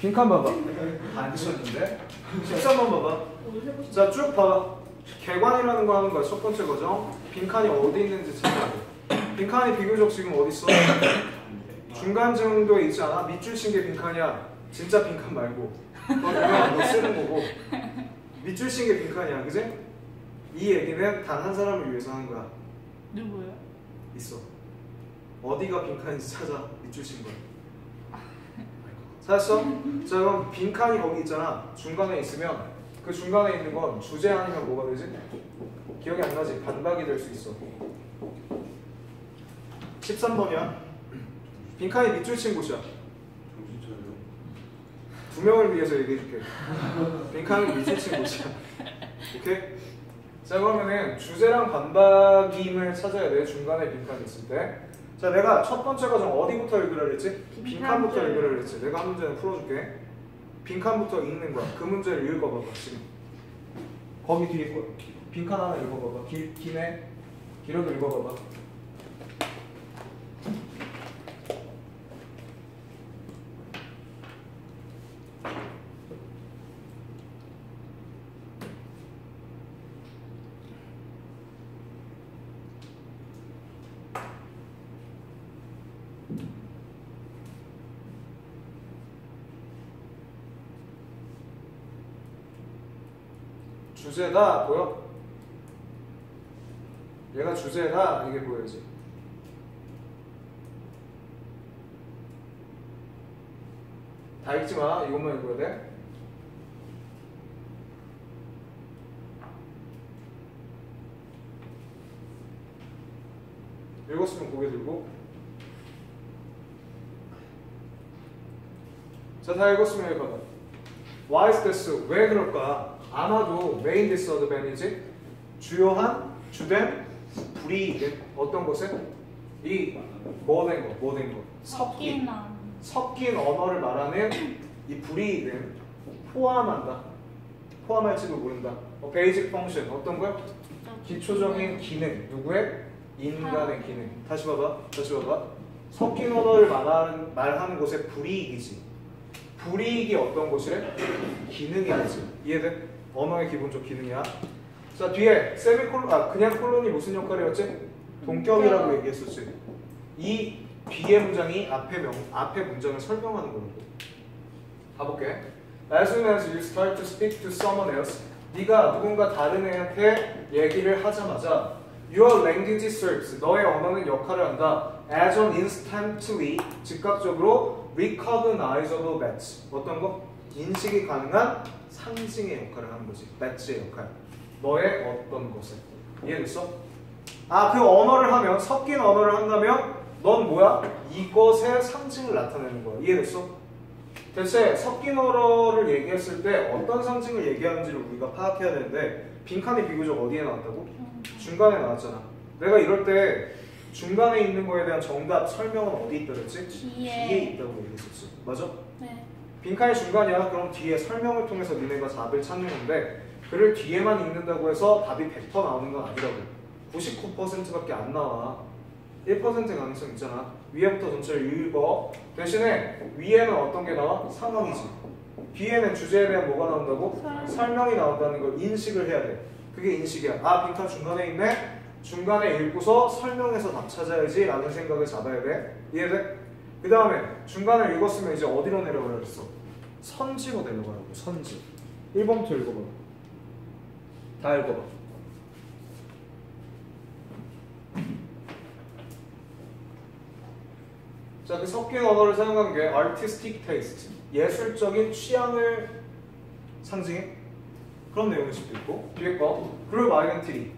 빈칸 봐봐. 안 치셨는데? 13번 봐봐. 자, 쭉 봐봐. 개관이라는 거 하는 거야. 첫 번째 거죠. 빈칸이 어디 있는지 찾아야 돼. 빈칸이 비교적 지금 어디 있어? 중간 정도에 있지 않아? 밑줄 친 게 빈칸이야. 진짜 빈칸 말고. 그건 너 쓰는 거고. 밑줄 친 게 빈칸이야. 그지? 이 얘기는 단 한 사람을 위해서 하는 거야. 누구요? 있어. 어디가 빈칸인지 찾아. 밑줄 친 거야. 찾았어? 자, 그럼 빈칸이 거기 있잖아. 중간에 있으면 그 중간에 있는 건 주제 아니면 뭐가 되지? 기억이 안 나지? 반박이 될 수 있어. 13번이야. 빈칸이 밑줄 친 곳이야. 두 명을 위해서 얘기해줄게. 빈칸이 밑줄 친 곳이야. 오케이? 자, 그러면은 주제랑 반박임을 찾아야 돼. 중간에 빈칸이 있을 때. 자, 내가 첫 번째 과정 어디부터 읽으라 그랬지? 빈칸부터 읽으라 그랬지. 내가 한 문제는 풀어줄게. 빈칸부터 읽는 거야. 그 문제를 읽어봐봐. 지금 거기 뒤에 거 빈칸 하나 읽어봐봐. 기네. 길어도 읽어봐봐. 주제다 보여? 얘가 주제다 이게 보여야지. 다 읽지 마. 이것만 읽어야 돼. 읽었으면 고개 들고. 자, 다 읽었으면 여기 봐봐. Why is this? 왜 그럴까? 아마도 main disadvantage 주요한 주된 불이익은 어떤 것에? 이 뭐 된 거 섞인 언어를 말하는 이 불이익은 포함할지도 모른다. basic function 어떤 거야? 기초적인 기능. 누구의? 인간의 기능. 다시 봐봐. 섞인 언어를 말하는 것의 불이익이지. 불이익이 어떤 것이래? 기능이지. 이해돼? 언어의 기본적 기능이야. 자, 뒤에 그냥 콜론이 무슨 역할이었지? 동격이라고 얘기했었지. 이 뒤에 문장이 앞에 문장을 설명하는 거라고. 가볼게. As soon as you start to speak to someone else, 네가 누군가 다른 애한테 얘기를 하자마자 your language serves, 너의 언어는 역할을 한다. As an instantly, 즉각적으로 recognizable match. 어떤 거? 인식이 가능한 상징의 역할을 하는 거지. match의 역할. 너의 어떤 것에. 이해됐어? 아, 그 언어를 하면, 섞인 언어를 한다면 넌 뭐야? 이것의 상징을 나타내는 거야. 이해됐어? 대체 섞인 언어를 얘기했을 때 어떤 상징을 얘기하는지를 우리가 파악해야 되는데 빈칸이 비교적 어디에 나왔다고? 중간에 나왔잖아. 내가 이럴 때 중간에 있는 거에 대한 정답 설명은 어디 있다 그랬지? 뒤에 있다고 얘기했었어. 맞아? 네. 빈칸이 중간이야. 그럼 뒤에 설명을 통해서 니네가 답을 찾는 건데 글을 뒤에만 읽는다고 해서 답이 100% 나오는 건 아니라고. 99%밖에 안 나와. 1% 가능성 있잖아. 위에부터 전체를 읽어. 대신에 위에는 어떤 게 나와? 상황이지. 뒤에는 주제에 대한 뭐가 나온다고? 설명이 나온다는 걸 인식을 해야 돼. 그게 인식이야. 아, 빈칸 중간에 있네? 중간에 읽고서 설명해서 답 찾아야지 라는 생각을 잡아야 돼. 이해돼? 그 다음에 중간에 읽었으면 이제 어디로 내려가라 그랬어? 선지로 내려가라고. 선지. 1번부터 읽어봐. 다 읽어봐. 자, 그 섞인 언어를 사용한 게 artistic taste, 예술적인 취향을 상징해? 그런 내용일 수도 있고. 뒤에 거 group identity,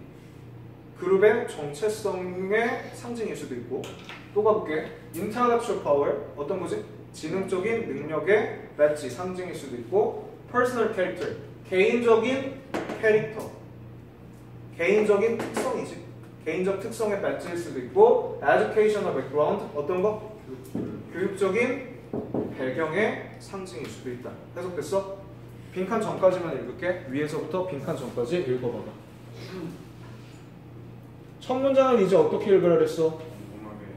그룹의 정체성의 상징일 수도 있고. 또 가볼게. intellectual power, 어떤 거지? 지능적인 능력의 배지, 상징일 수도 있고. personal character, 개인적인 캐릭터, 개인적인 특성이지. 개인적 특성의 배지일 수도 있고. educational background, 어떤 거? 교육적인 배경의 상징일 수도 있다. 해석됐어? 빈칸 전까지만 읽을게. 위에서부터 빈칸 전까지 읽어봐봐. 첫 문장은 이제 어떻게 읽으라 그랬어?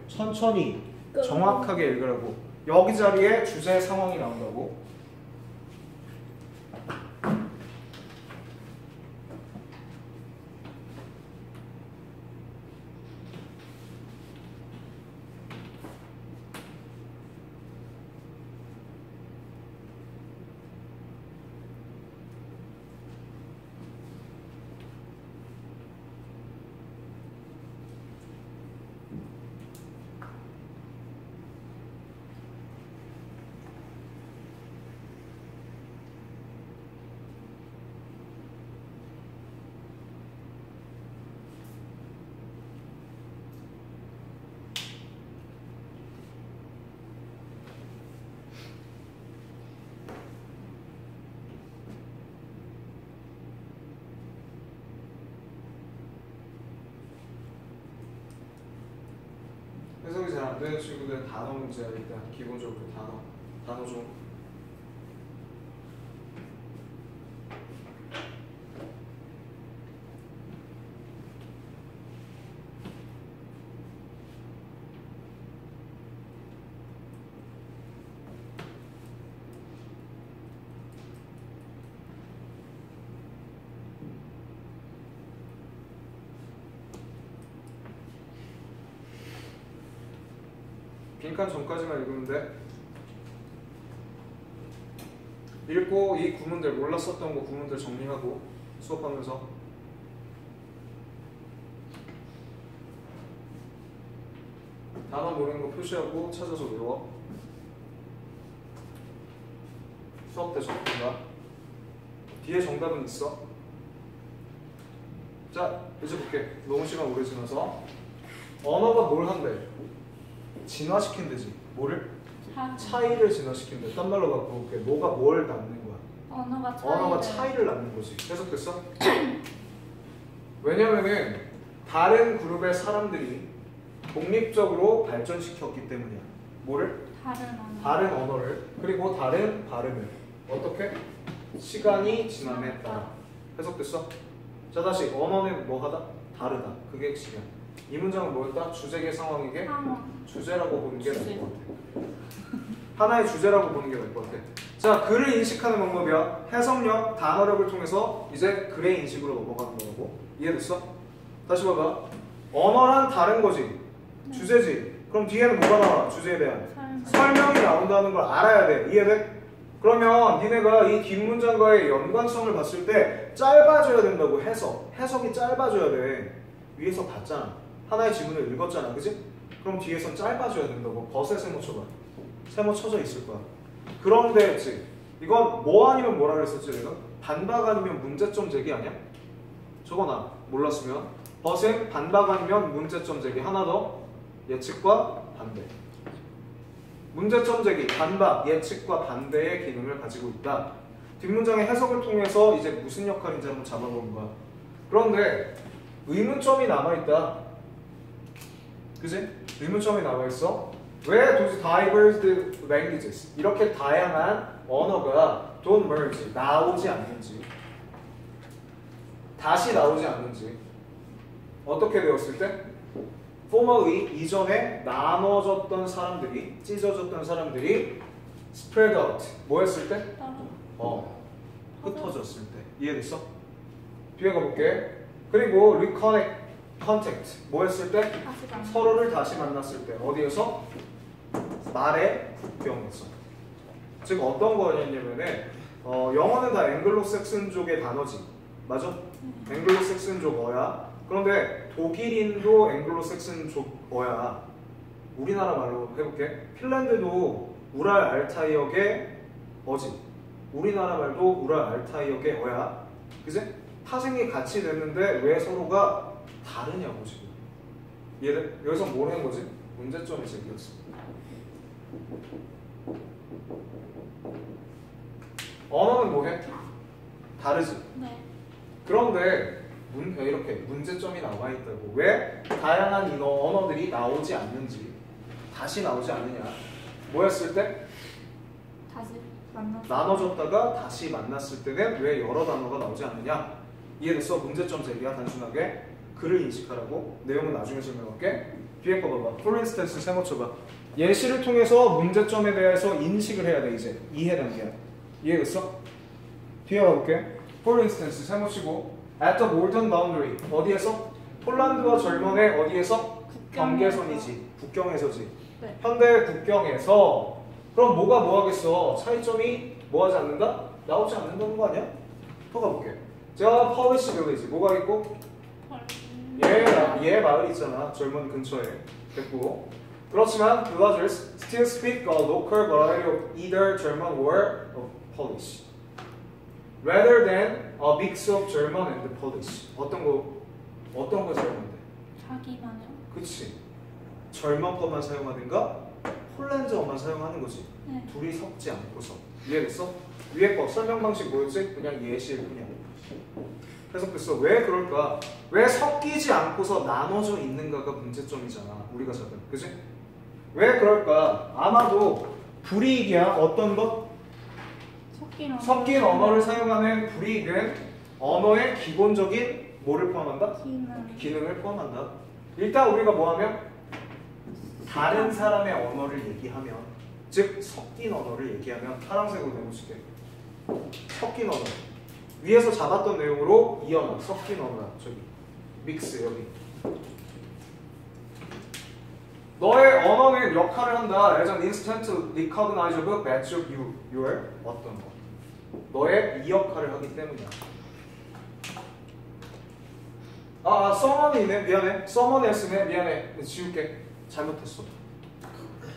천천히 정확하게 읽으라고. 여기 자리에 주제 상황이 나온다고. 안 되는 친구들은 단어 문제야. 일단 기본적으로 단어 좀. 빈칸 전까지만 읽으면 돼. 읽고 이 구문들 몰랐었던 거 구문들 정리하고 수업하면서 단어 모르는 거 표시하고 찾아서 외워. 수업 때 적든가. 뒤에 정답은 있어. 자, 이제 볼게. 너무 시간 오래 지나서 언어가 뭘 한대? 진화시킨대지. 뭐를? 차이를 진화시킨대. 딴 말로 갖고 볼게. 뭐가 뭘 낳는 거야? 언어가 차이를 낳는 거지. 해석됐어? 왜냐면은 다른 그룹의 사람들이 독립적으로 발전시켰기 때문이야. 뭐를? 다른 언어를 그리고 다른 발음을 어떻게? 시간이 지남에 따라. 해석됐어? 자, 다시 언어는 뭐하다? 다르다. 그게 핵심이야. 이 문장은 뭐였다? 주제계 상황에게 주제라고 보는 게 나을 것 같아. 하나의 주제라고 보는 게 나을 것 같아. 자, 글을 인식하는 방법이야. 해석력, 단어력을 통해서 이제 글의 인식으로 넘어가는 거고. 이해됐어? 다시 봐봐. 언어란 다른 거지. 주제지. 그럼 뒤에는 뭐가 나와? 주제에 대한 설명이 나온다는 걸 알아야 돼. 이해돼? 그러면 니네가 이 뒷문장과의 연관성을 봤을 때 짧아져야 된다고. 해석이 짧아져야 돼. 위에서 봤잖아. 하나의 지문을 읽었잖아. 그지? 그럼 뒤에선 짧아져야 된다고. 벗에 세모 쳐봐. 세모 쳐져 있을 거야. 그런데 했지. 이건 뭐 아니면 뭐라 그랬었지 내가? 반박 아니면 문제점 제기 아니야? 저거나 몰랐으면 벗은 반박 아니면 문제점 제기. 하나 더. 예측과 반대. 문제점 제기, 반박, 예측과 반대의 기능을 가지고 있다. 뒷문장의 해석을 통해서 이제 무슨 역할인지 한번 잡아보는 거야. 그런데 의문점이 남아있다. 그지? 의문점이 남아있어. 왜 도대체 diverse languages, 이렇게 다양한 언어가 don't merge, 나오지 않는지, 다시 나오지 않는지. 어떻게 되었을 때? formerly, 이전에 나눠졌던 사람들이, 찢어졌던 사람들이 spread out, 뭐 했을 때? 흩어졌을 때. 이해됐어? 뒤에 가볼게. 그리고 reconnect, contact, 뭐 했을 때? 서로를 다시 만났을 때. 어디에서? 말의 국경에서. 즉 어떤 거냐면은 영어는 다 앵글로색슨족의 단어지. 맞아? 앵글로색슨족어야. 그런데 독일인도 앵글로색슨족어야. 우리나라 말로 해볼게. 핀란드도 우랄 알타이역의 어지. 우리나라 말도 우랄 알타이역의 어야. 그지? 파생이 같이 됐는데 왜 서로가 다르냐고 지금. 얘들 여기서 뭘 한 거지? 문제점이 생겼어. 언어는 뭐해? 다르지? 네. 그런데 이렇게 문제점이 나와 있다고. 왜? 다양한 언어들이 나오지 않는지, 다시 나오지 않느냐. 뭐였을 때? 다시 만났을 나눠졌다가 다시 만났을 때는 왜 여러 단어가 나오지 않느냐. 이해됐어? 문제점 제기야. 단순하게 글을 인식하라고. 내용은 나중에 설명할게. 뒤에 거 봐봐. For instance, 세모 쳐봐. 예시를 통해서 문제점에 대해서 인식을 해야 돼. 이제 이해 단계야. 이해됐어? 뒤에 가볼게. For instance, 세모 치고 at the northern boundary, 어디에서? 폴란드와 절먼의 어디에서? 경계선이지. 국경에서지. 네. 현대 국경에서. 그럼 뭐가 뭐하겠어? 차이점이 뭐하지 않는다? 나오지 않는다는 거 아니야? 또 가볼게. 자, Polish village 뭐가 있고? 얘 마을 있잖아. 절먼 근처에. 됐고. 그렇지만 villagers still speak a local variety of either German or Polish, rather than a mix of German and Polish. 어떤 거 사용한대? 자기만요. 그치. 절먼어만 사용하든가 폴란드어만 사용하는 거지. 네. 둘이 섞지 않고서. 이해됐어? 위에 거 설명 방식 뭐였지? 그냥 예시일 뿐이야. 해석됐어. 왜 그럴까? 왜 섞이지 않고서 나눠져 있는가가 문제점이잖아. 우리가 잡은. 그치? 왜 그럴까? 아마도 불이익이야. 어떤 것? 섞인 언어를 사용하는 불이익은 언어의 기본적인 뭐를 포함한다? 기능을 포함한다. 일단 우리가 뭐하면 다른 사람의 언어를 얘기하면, 즉 섞인 언어를 얘기하면 파란색으로 내놓을게. 섞인 언어. 위에서 잡았던 내용으로 이 언어, 섞인 언어야. 저기 믹스 여기. 너의 언어는 역할을 한다. as an instant recognizable badge of your 어떤 거. 너의 이 역할을 하기 때문이야. someone이네. 미안해. someone else네. 미안해. 지울게. 잘못했어.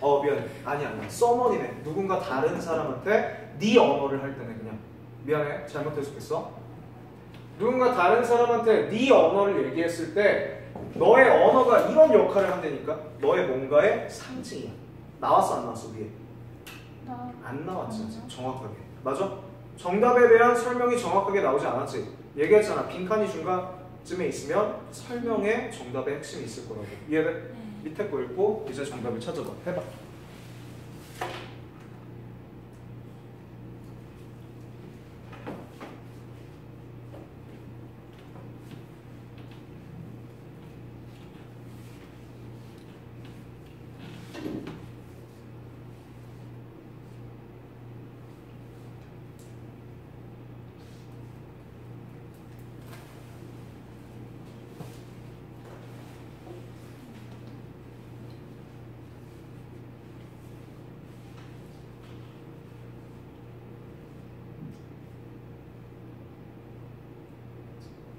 미안해. 아니야. someone이네. 누군가 다른 사람한테 네 언어를 할 때는 그냥 미안해. 잘못했었겠어. 누군가 다른 사람한테 네 언어를 얘기했을 때 너의 언어가 이런 역할을 한다니까. 너의 뭔가의 상징이야. 나왔어 안 나왔어 위에? 안 나왔지 아직 정확하게. 맞아? 정답에 대한 설명이 정확하게 나오지 않았지. 얘기했잖아. 빈칸이 중간쯤에 있으면 설명에 정답의 핵심이 있을 거라고. 이해돼? 네. 밑에 거 읽고 이제 정답을 찾아봐. 해봐.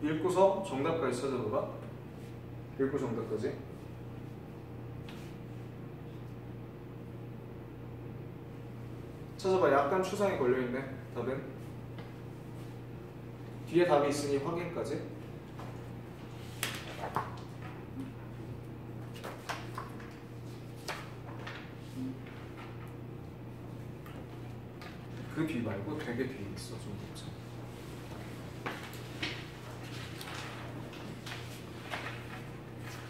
읽고서 정답까지 찾아봐봐. 읽고 정답까지. 찾아봐. 약간 추상이 걸려있네. 답은 뒤에 답이 있으니 확인까지. 그 뒤 말고 되게 뒤에 있어. 좀 보자.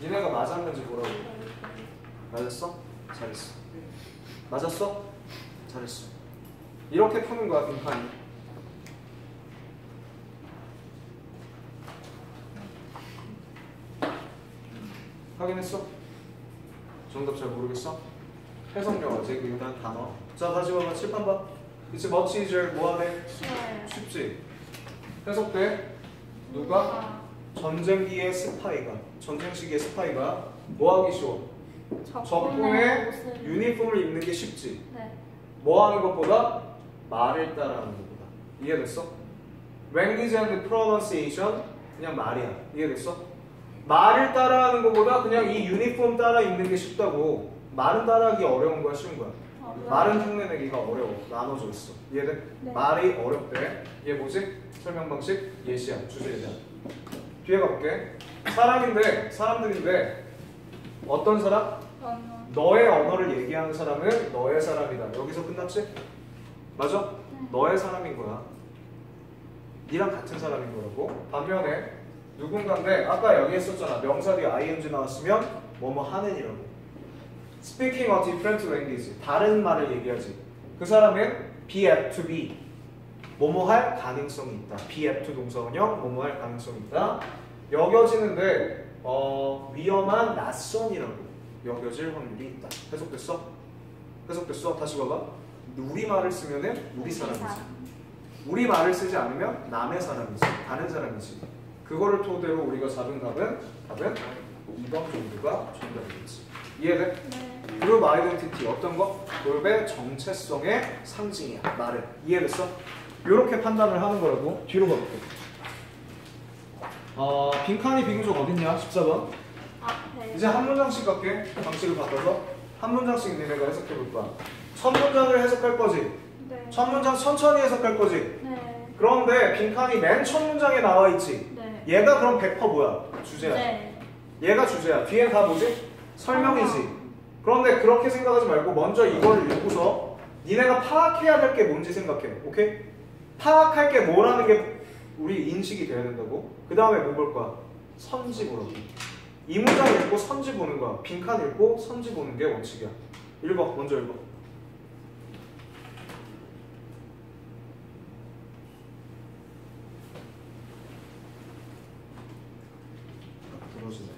니네가 맞았는지 보라고. 맞았어? 잘했어. 맞았어? 잘했어. 이렇게 푸는 거야 빈칸이. 확인했어? 정답 잘 모르겠어? 해석력하지? 그 일단 단어. 자 다시 봐봐. 칠판 봐. It's much easier. 뭐하네? 쉽지? 해석돼? 누가? 전쟁기의 스파이가. 전쟁 시기의 스파이가 뭐하기 쉬워? 적군의 유니폼을 입는 게 쉽지. 네. 뭐하는 것보다 말을 따라하는 것보다. 이해됐어? Language and pronunciation 그냥 말이야. 이해됐어? 말을 따라하는 것보다 그냥 이 유니폼 따라 입는 게 쉽다고. 말은 따라하기 어려운 거야 쉬운 거야? 말은 흉내내기가 어려워. 나눠져 있어. 이해돼? 네. 말이 어렵대. 얘 뭐지? 설명 방식 예시야. 주제에 대한. 뒤에 가볼게. 사람들인데 어떤 사람? 너의 언어를 얘기하는 사람은 너의 사람이다. 여기서 끝났지? 맞아? 네. 너의 사람인 거야. 니랑 같은 사람인 거라고. 반면에 누군가인데 아까 여기 했었잖아. 명사 뒤에 ing 나왔으면 뭐뭐 하는이라고. Speaking a different language. 다른 말을 얘기하지. 그 사람은 be apt to be. 뭐뭐 할 가능성이 있다. be apt to 동사원형 뭐뭐 할 가능성이 있다. 여겨지는데 위험한 낯선이라고 여겨질 확률이 있다. 해석됐어? 해석됐어? 다시 봐봐. 우리말을 쓰면은 우리 사람이지. 우리말을 쓰지 않으면 남의 사람이지. 다른 사람이지. 그거를 토대로 우리가 잡은 답은 2번 정도가 정답이겠지. 이해돼? 네. 그룹 아이덴티티 어떤 거? 그룹의 정체성의 상징이야. 말은. 이해됐어? 이렇게 판단을 하는 거라고. 뒤로 가볼게. 빈칸이 비교적 어딨냐? 14번. 앞에. 이제 한 문장씩 갈게. 방식을 바꿔서 한 문장씩 니네가 해석해 볼 거야. 첫 문장을 해석할 거지. 네. 첫 문장 천천히 해석할 거지. 네. 그런데 빈칸이 맨 첫 문장에 나와 있지. 네. 얘가 그럼 100% 뭐야? 주제야. 네. 얘가 주제야. 뒤엔 다 뭐지? 설명이지. 그런데 그렇게 생각하지 말고 먼저 이걸 읽고서 니네가 파악해야 될 게 뭔지 생각해. 오케이? 파악할 게 뭐라는 게 우리 인식이 돼야 된다고. 그 다음에 뭐 볼 거야? 선지 보라고. 이 문장 읽고 선지 보는 거야. 빈칸 읽고 선지 보는 게 원칙이야. 읽어. 먼저 읽어. 들어주네.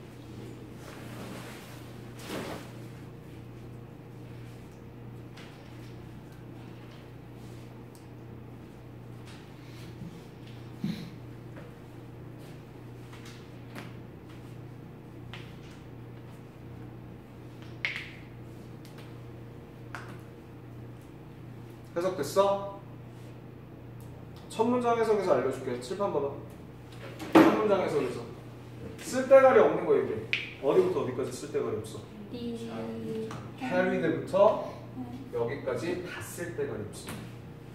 해석됐어? 첫 문장 해석에서 알려줄게. 칠판 봐봐. 첫 문장 해석에서 쓸데가리 없는 거 얘기해. 어디부터 어디까지 쓸데가리 없어? carried부터 여기까지 다 쓸데가리 없어.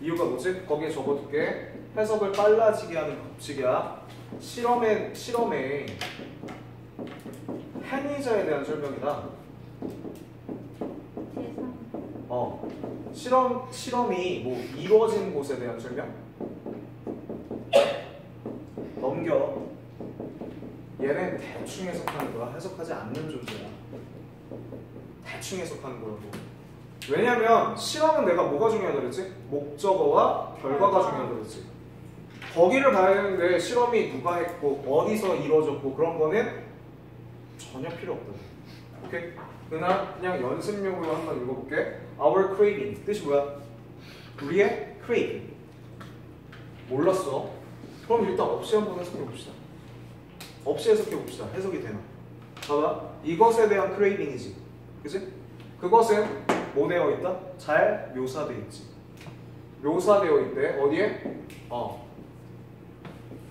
이유가 뭐지? 거기에 적어둘게. 해석을 빨라지게 하는 법칙이야. 실험에 행위자에 대한 설명이다. 실험이 뭐 이루어진 곳에 대한 설명? 넘겨. 얘는 대충 해석하는 거야. 해석하지 않는 존재야. 대충 해석하는 거라고. 왜냐면 실험은 내가 뭐가 중요하다 그랬지? 목적어와 결과가 중요하다 그랬지. 거기를 봐야 되는데 실험이 누가 했고 어디서 이루어졌고 그런 거는 전혀 필요 없다. 오케이? 그냥 연습용으로 한번 읽어볼게. Our craving 뜻이 뭐야? 우리의 craving. 몰랐어? 그럼 일단 없이 한번 해석해봅시다. 없이 해석해봅시다. 해석이 되나? 봐봐. 이것에 대한 craving이지. 그치? 그것은 뭐 되어 있다? 잘 묘사되어 있지. 묘사되어 있대. 어디에?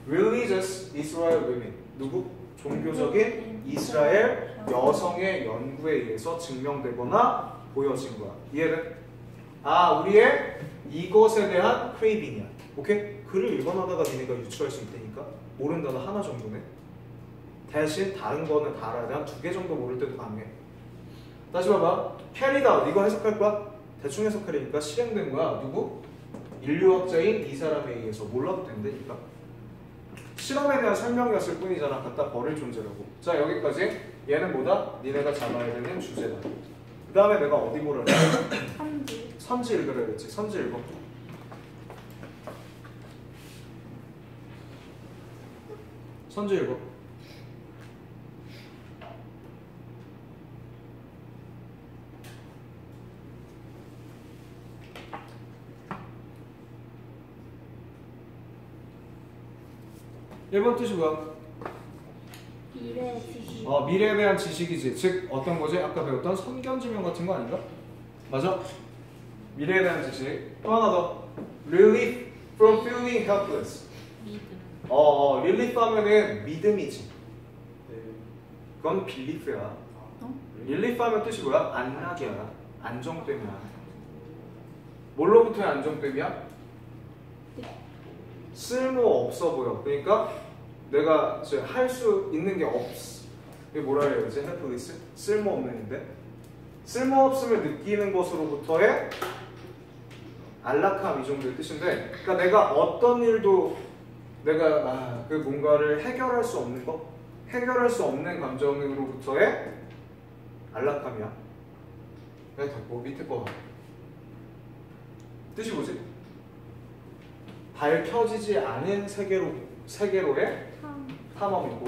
Religious Israel women. 누구? 종교적인 이스라엘 여성의 연구에 의해서 증명되거나 보여진 거야. 이해돼? 우리의 이것에 대한 craving이야. 오케이? 글을 읽어나다가 니네가 유추할 수 있다니까? 모르는 단어 하나 정도네. 대신 다른 거는 다 알아야 돼. 한 2개 정도 모를 때도 가능해. 다시 봐봐. carried out. 이거 해석할 거야? 대충 해석하려니까 실행된 거야. 누구? 인류학자인 이 사람에 의해서. 몰라도 된다니까. 실험에 대한 설명이었을 뿐이잖아. 갖다 버릴 존재라고. 자, 여기까지. 얘는 뭐다? 니네가 잡아야 되는 주제다. 그 다음에 내가 어디 보라 그래? 선지 읽으라 그랬지. 선지 읽어. 선지 읽어. 일본 뜻이 뭐야? 미래 지식. 미래에 대한 지식이지. 즉 어떤 거지? 아까 배웠던 선견지명 같은 거 아닌가? 맞아? 미래에 대한 지식. 또 하나 더. Relief from feeling helpless. 믿음. relief 하면은 믿음이지. 그건 belief야. relief 하면 뜻이 뭐야? 안락이야. 안정됨이야. 뭘로부터의 안정됨이야? 쓸모 없어 보여. 그러니까 내가 할 수 있는 게 없어. 이게 뭐라 해야 되지? helpless? 쓸모 없는데 쓸모 없음을 느끼는 것으로부터의 안락함 이 정도의 뜻인데, 그러니까 내가 어떤 일도 내가 그 뭔가를 해결할 수 없는 거, 해결할 수 없는 감정으로부터의 안락함이야. 내가 뭐 밑에 거 봐. 뜻이 뭐지? 밝혀지지 않은 세계로의 탐험이고,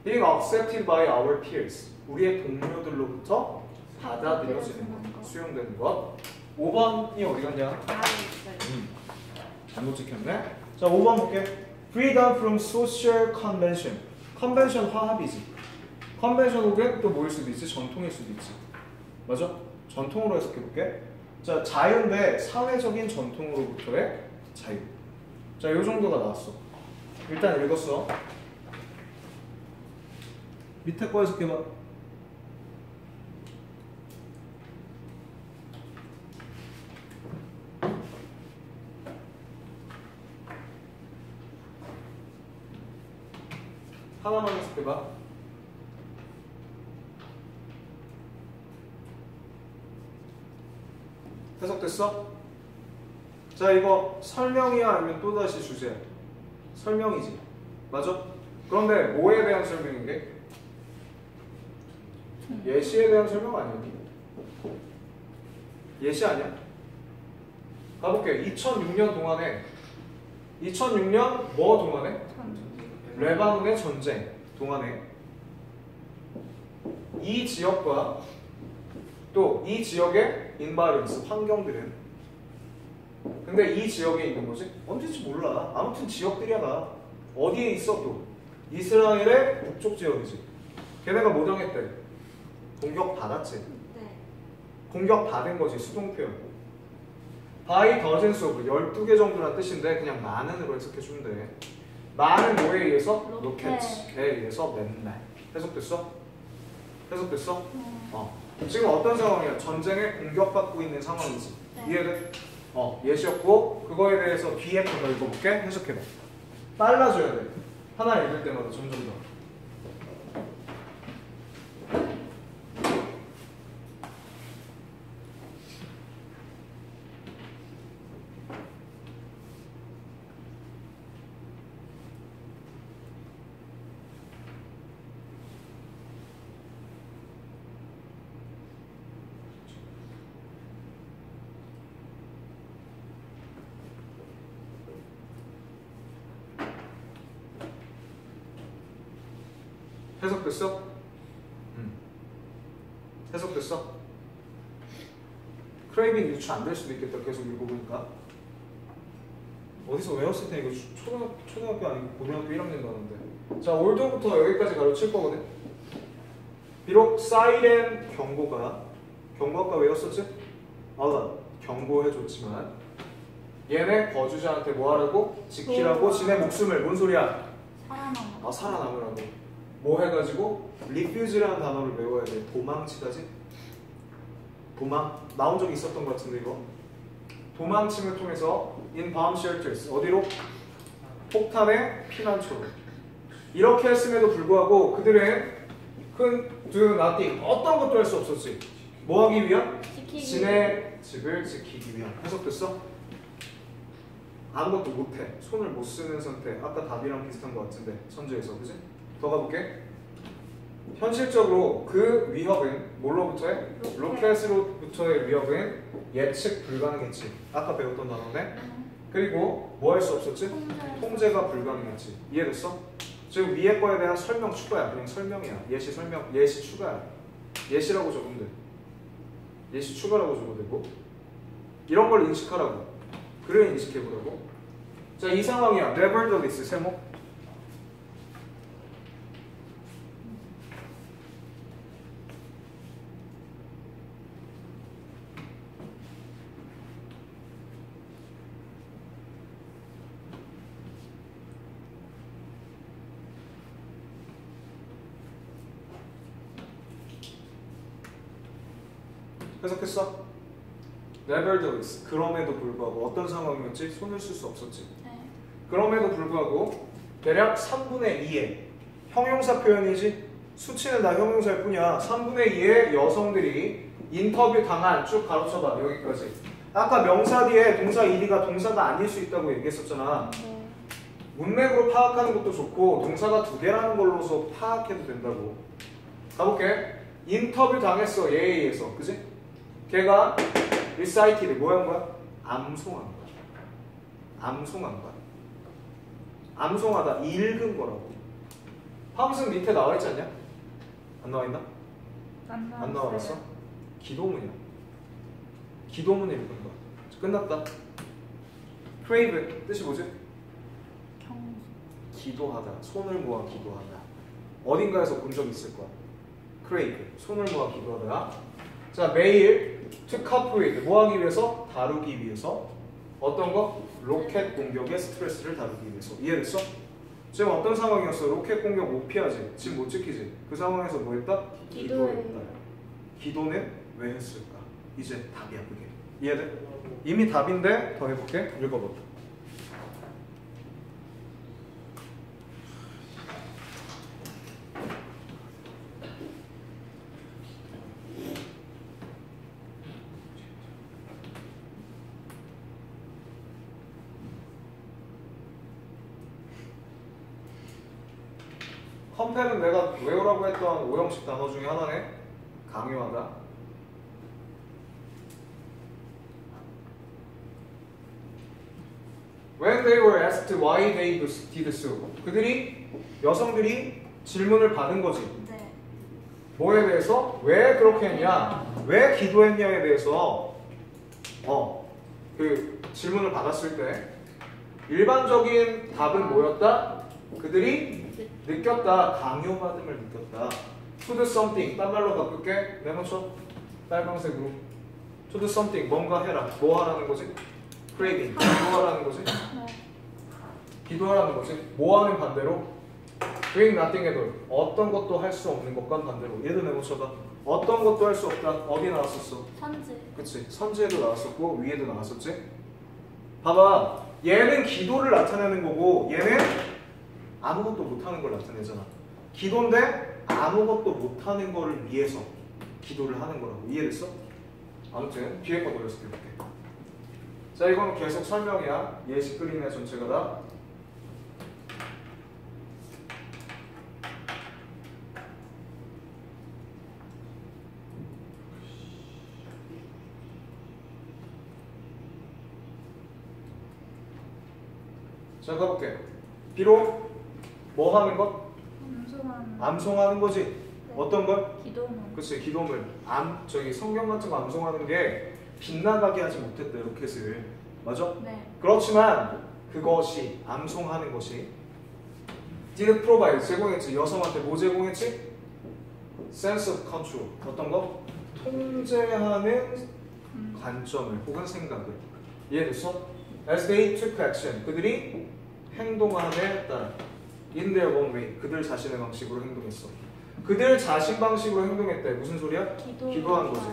being accepted by our peers. 우리의 동료들로부터 받아들여지는 것, 수용되는 것. 5번이 어디 갔냐? 잘못 찍혔네. 자, 5번 볼게. Freedom from social convention. 컨벤션 화합이지. 컨벤션 혹은 또 뭐일 수도 있지? 전통일 수도 있지. 맞아? 전통으로 해석해 볼게. 자, 자유인데 사회적인 전통으로부터의 자유. 자, 요 정도가 나왔어. 일단 읽었어. 밑에 거 해석해봐. 하나만 해석해봐. 해석됐어? 자, 이거 설명이야 아니면 또다시 주제야? 설명이지. 맞아? 그런데 뭐에 대한 설명인 게? 예시에 대한 설명 아니니? 예시 아니야? 가볼게. 2006년 동안에 2006년 뭐 동안에? 레바논의 전쟁 동안에 이 지역과 또 이 지역의 인바이런스 환경들은 근데 이 지역에 있는 거지? 언제인지 몰라. 아무튼 지역들이야 다. 어디에 있어 또? 이스라엘의 북쪽 지역이지. 걔네가 뭐 당했대? 공격받았지. 네. 공격받은 거지. 수동표현. by dozens of 12개 정도란 뜻인데 그냥 많은으로 해석해주면 돼. 많은 뭐에 의해서? 로켓에 의해서 맨날. 해석됐어? 해석됐어? 지금 어떤 상황이야? 전쟁에 공격받고 있는 상황이지. 네. 이해돼? 예시였고 그거에 대해서 뒤에 거 더 읽어볼게. 해석해봐. 빨라져야 돼. 하나 읽을 때마다 점점 더. 해석됐어? 해석됐어? 크레이빙 유추 안 될 수도 있겠다. 계속 읽어보니까. 어디서 외웠을 때 이거 초등학교 아니고 고등학교 1학년 나오는데. 자, 올드부터 여기까지 가르칠 거거든. 비록 사이렌 경고가 아까 외웠었지? 나 경고해줬지만 얘네 거주자한테 뭐 하라고? 지키라고 지네 목숨을. 뭔 소리야? 살아남아. 살아남으라고. 뭐 해가지고? refuge라는 단어를 외워야 돼. 도망치다지? 도망? 나온 적이 있었던 것 같은데 이거. 도망침을 통해서 in bomb shelters. 어디로? 폭탄의 피난처로. 이렇게 했음에도 불구하고 그들은 큰 do nothing. 어떤 것도 할 수 없었지. 뭐 하기 위한? 지네 집을 지키기 위한. 해석됐어? 아무것도 못해. 손을 못 쓰는 상태. 아까 답이랑 비슷한 것 같은데 선제에서. 그지? 더 가볼게. 현실적으로 그 위협은 뭘로부터의? 로켓으로부터의 위협은 예측 불가능했지. 아까 배웠던 단어네. 그리고 뭐 할 수 없었지? 통제가 불가능했지. 이해됐어? 지금 위에 거에 대한 설명 추가야. 그냥 설명이야. 예시 설명, 예시 추가야. 예시라고 적으면 돼. 예시 추가라고 적어도 되고. 이런 걸 인식하라고. 그래 인식해보라고. 자, 이 상황이야. nevertheless 세모. 해석했어? nevertheless 그럼에도 불구하고 어떤 상황이었지? 손을 쓸 수 없었지. 네. 그럼에도 불구하고 대략 3분의 2의 형용사 표현이지? 수치는 다 형용사일 뿐이야. 3분의 2의 여성들이 인터뷰 당한 쭉 가로쳐봐 여기까지. 아까 명사 뒤에 동사 ed가 동사가 아닐 수 있다고 얘기했었잖아. 네. 문맥으로 파악하는 것도 좋고 동사가 2개라는 걸로서 파악해도 된다고. 가볼게. 인터뷰 당했어 얘에 의해서. 그지? 걔가 recited 뭐 한 거야? 암송한 거야. 암송한 거야. 암송하다 읽은 거라고. 함승 밑에 나와 있지 않냐? 안 나와 있나? 안 나와 있어? 기도문이야. 기도문을 읽은 거야. 끝났다. crave 뜻이 뭐지? 기도하다. 손을 모아 기도하다. 어딘가에서 본 적 있을 거야. crave 손을 모아 기도하다. 자, 매일 to cope with 뭐 하기 위해서? 다루기 위해서. 어떤 거? 로켓 공격의 스트레스를 다루기 위해서. 이해됐어? 지금 어떤 상황이었어? 로켓 공격 못 피하지. 집 못 지키지. 그 상황에서 뭐 했다? 기도했다. 기도는 왜 했을까? 이제 답이야 그게. 이해돼? 이미 답인데 더 해볼게. 읽어봐. 컴펠은 내가 외우라고 했던 5형식 단어 중에 하나네. 강요하다. When they were asked why they did so. 그들이 여성들이 질문을 받은 거지. 네. 뭐에 대해서? 왜 그렇게 했냐? 왜 기도했냐에 대해서 그 질문을 받았을 때 일반적인 답은 뭐였다? 그들이 느꼈다. 강요받음을 느꼈다. To do something. 딴 말로 바꿀게. 메모쳐. 빨간색으로. To do something. 뭔가 해라. 뭐 하라는 거지? craving. 기도하라는 거지? 기도하라는 거지? 뭐 하는 반대로? doing nothing at all. 어떤 것도 할 수 없는 것과 반대로. 얘도 메모쳐봐. 어떤 것도 할 수 없다. 어디 나왔었어? 선지. 그치. 선지에도 나왔었고 위에도 나왔었지? 봐봐. 얘는 기도를 나타내는 거고 얘는 아무것도 못하는 걸 나타내잖아. 기도인데 아무것도 못하는 거를 위해서 기도를 하는 거라고. 이해됐어? 아무튼 뒤에 거 노려서 해볼게. 자, 이거는 계속 설명이야. 예시 그림의 전체가 다. 자, 가볼게. 비록 뭐 하는 것? 암송하는. 암송하는 거지. 네. 어떤 걸? 기도문. 그치, 기도물. 저기 성경 같은 거 암송하는 게 빗나가게 하지 못했대, 로켓을. 맞아? 네. 그렇지만 그것이 암송하는 것이 did provide 제공했지. 여성한테 뭐 제공했지? sense of control. 어떤 거? 통제하는 관점을 혹은 생각을. 이해됐어? As they took action. 그들이 행동함에 따라 in their own way. 그들 자신의 방식으로 행동했어. 그들 자신 방식으로 행동했대. 무슨 소리야? 기도한 거지.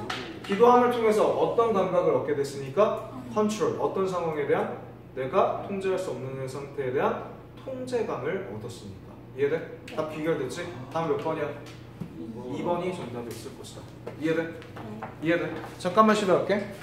기도함을 통해서 어떤 감각을 얻게 됐으니까? 컨트롤. 어떤 상황에 대한 내가 통제할 수 없는 상태에 대한 통제감을 얻었으니까. 이해돼? 다 비결됐지? 다음 몇 번이야? 2번이 정답이 있을 것이다. 이해돼? 네. 이해돼? 잠깐만 쉬다 갈게.